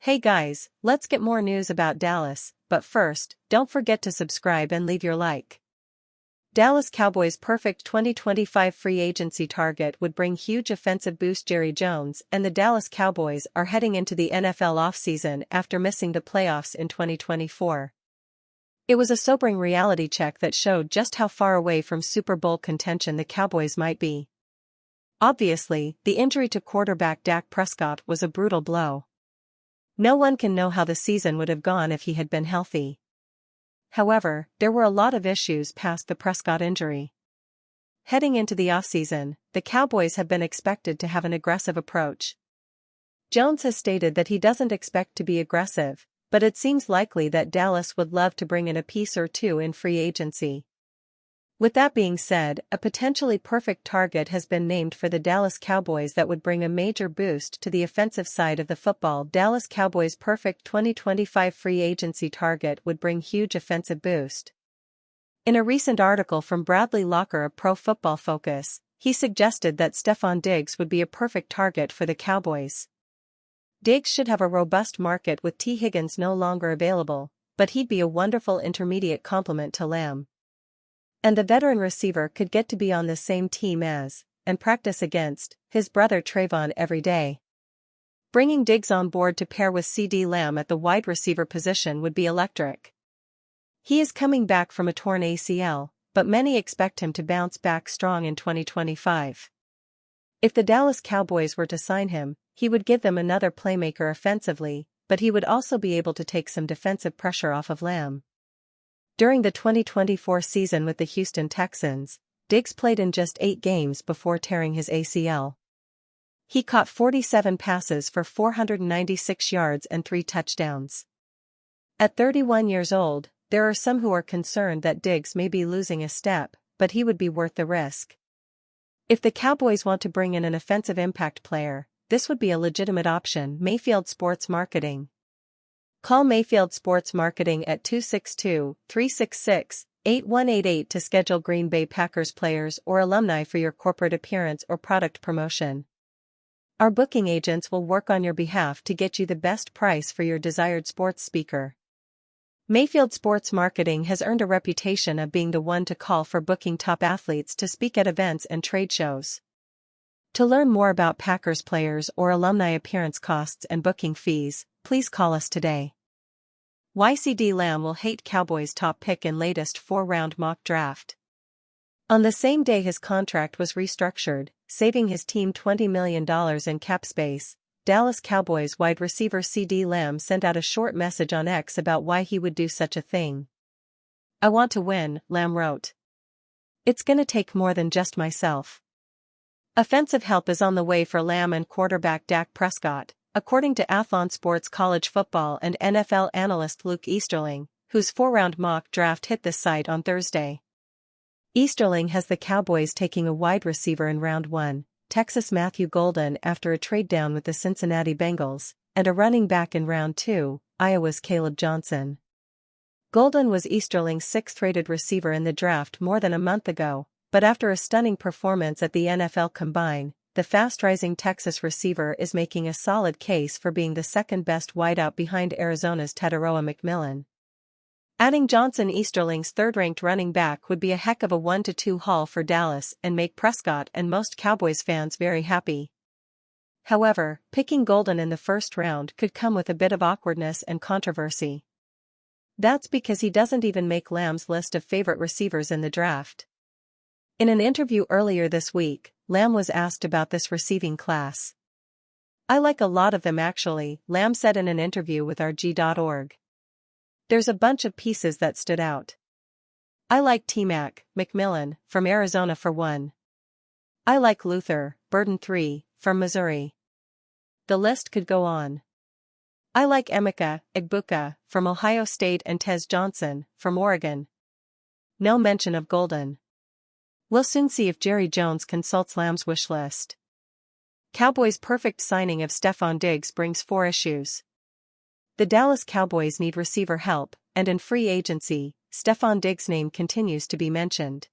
Hey guys, let's get more news about Dallas, but first, don't forget to subscribe and leave your like. Dallas Cowboys' perfect 2025 free agency target would bring huge offensive boost. Jerry Jones and the Dallas Cowboys are heading into the NFL offseason after missing the playoffs in 2024. It was a sobering reality check that showed just how far away from Super Bowl contention the Cowboys might be. Obviously, the injury to quarterback Dak Prescott was a brutal blow. No one can know how the season would have gone if he had been healthy. However, there were a lot of issues past the Prescott injury. Heading into the offseason, the Cowboys have been expected to have an aggressive approach. Jones has stated that he doesn't expect to be aggressive, but it seems likely that Dallas would love to bring in a piece or two in free agency. With that being said, a potentially perfect target has been named for the Dallas Cowboys that would bring a major boost to the offensive side of the football. Dallas Cowboys' perfect 2025 free agency target would bring huge offensive boost. In a recent article from Bradley Locker of Pro Football Focus, he suggested that Stefon Diggs would be a perfect target for the Cowboys. Diggs should have a robust market with T. Higgins no longer available, but he'd be a wonderful intermediate complement to Lamb. And the veteran receiver could get to be on the same team as, and practice against, his brother Trayvon every day. Bringing Diggs on board to pair with CeeDee Lamb at the wide receiver position would be electric. He is coming back from a torn ACL, but many expect him to bounce back strong in 2025. If the Dallas Cowboys were to sign him, he would give them another playmaker offensively, but he would also be able to take some defensive pressure off of Lamb. During the 2024 season with the Houston Texans, Diggs played in just 8 games before tearing his ACL. He caught 47 passes for 496 yards and 3 touchdowns. At 31 years old, there are some who are concerned that Diggs may be losing a step, but he would be worth the risk. If the Cowboys want to bring in an offensive impact player, this would be a legitimate option. Mayfield Sports Marketing. Call Mayfield Sports Marketing at 262-366-8188 to schedule Green Bay Packers players or alumni for your corporate appearance or product promotion. Our booking agents will work on your behalf to get you the best price for your desired sports speaker. Mayfield Sports Marketing has earned a reputation of being the one to call for booking top athletes to speak at events and trade shows. To learn more about Packers players or alumni appearance costs and booking fees, please call us today. Why CeeDee Lamb will hate Cowboys' top pick in latest 4-round mock draft. On the same day his contract was restructured, saving his team $20 million in cap space, Dallas Cowboys wide receiver CeeDee Lamb sent out a short message on X about why he would do such a thing. "I want to win," Lamb wrote. "It's gonna take more than just myself." Offensive help is on the way for Lamb and quarterback Dak Prescott, according to Athlon Sports college football and NFL analyst Luke Easterling, whose 4-round mock draft hit the site on Thursday. Easterling has the Cowboys taking a wide receiver in round 1, Texas Matthew Golden after a trade down with the Cincinnati Bengals, and a running back in round 2, Iowa's Caleb Johnson. Golden was Easterling's 6th-rated receiver in the draft more than a month ago, but after a stunning performance at the NFL Combine, the fast-rising Texas receiver is making a solid case for being the second-best wideout behind Arizona's Tataroa McMillan. Adding Johnson, Easterling's 3rd-ranked running back, would be a heck of a 1-2 haul for Dallas and make Prescott and most Cowboys fans very happy. However, picking Golden in the 1st round could come with a bit of awkwardness and controversy. That's because he doesn't even make Lamb's list of favorite receivers in the draft. In an interview earlier this week, Lamb was asked about this receiving class. "I like a lot of them actually," Lamb said in an interview with RG.org. "There's a bunch of pieces that stood out. I like T-Mac, McMillan, from Arizona for one. I like Luther, Burden III, from Missouri. The list could go on. I like Emeka Egbuka, from Ohio State, and Tez Johnson, from Oregon." No mention of Golden. We'll soon see if Jerry Jones consults Lamb's wish list. Cowboys' perfect signing of Stefon Diggs brings 4 issues. The Dallas Cowboys need receiver help, and in free agency, Stefon Diggs' name continues to be mentioned.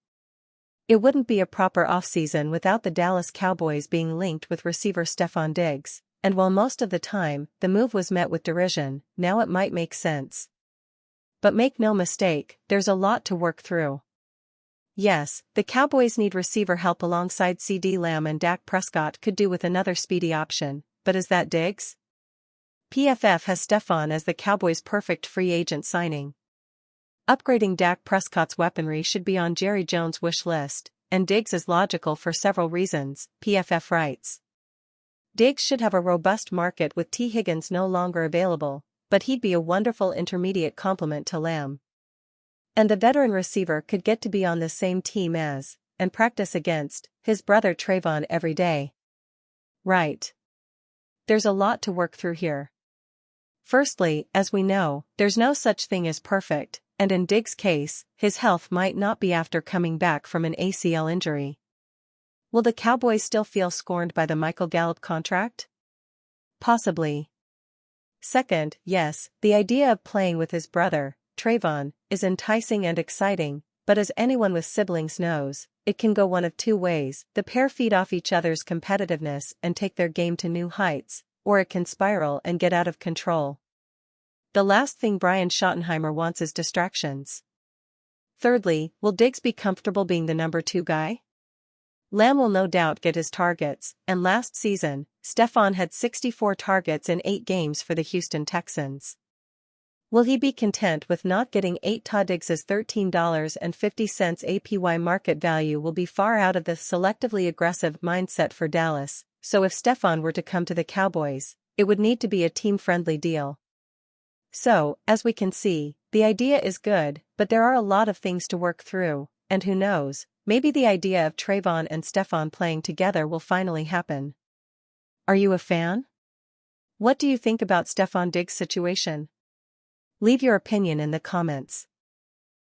It wouldn't be a proper offseason without the Dallas Cowboys being linked with receiver Stefon Diggs, and while most of the time, the move was met with derision, now it might make sense. But make no mistake, there's a lot to work through. Yes, the Cowboys need receiver help alongside CeeDee Lamb, and Dak Prescott could do with another speedy option, but is that Diggs? PFF has Stefon as the Cowboys' perfect free agent signing. Upgrading Dak Prescott's weaponry should be on Jerry Jones' wish list, and Diggs is logical for several reasons, PFF writes. Diggs should have a robust market with T. Higgins no longer available, but he'd be a wonderful intermediate complement to Lamb. And the veteran receiver could get to be on the same team as, and practice against, his brother Trayvon every day. Right. There's a lot to work through here. Firstly, as we know, there's no such thing as perfect, and in Diggs' case, his health might not be after coming back from an ACL injury. Will the Cowboys still feel scorned by the Michael Gallup contract? Possibly. Second, yes, the idea of playing with his brother, Trayvon, is enticing and exciting, but as anyone with siblings knows, it can go one of two ways. The pair feed off each other's competitiveness and take their game to new heights, or it can spiral and get out of control. The last thing Brian Schottenheimer wants is distractions. Thirdly, will Diggs be comfortable being the number 2 guy? Lamb will no doubt get his targets, and last season, Stefon had 64 targets in 8 games for the Houston Texans. Will he be content with not getting 8 touchdowns? Diggs's $13.50 APY market value will be far out of the selectively aggressive mindset for Dallas, so if Stefon were to come to the Cowboys, it would need to be a team-friendly deal. So, as we can see, the idea is good, but there are a lot of things to work through, and who knows, maybe the idea of Trayvon and Stefon playing together will finally happen. Are you a fan? What do you think about Stefon Diggs' situation? Leave your opinion in the comments.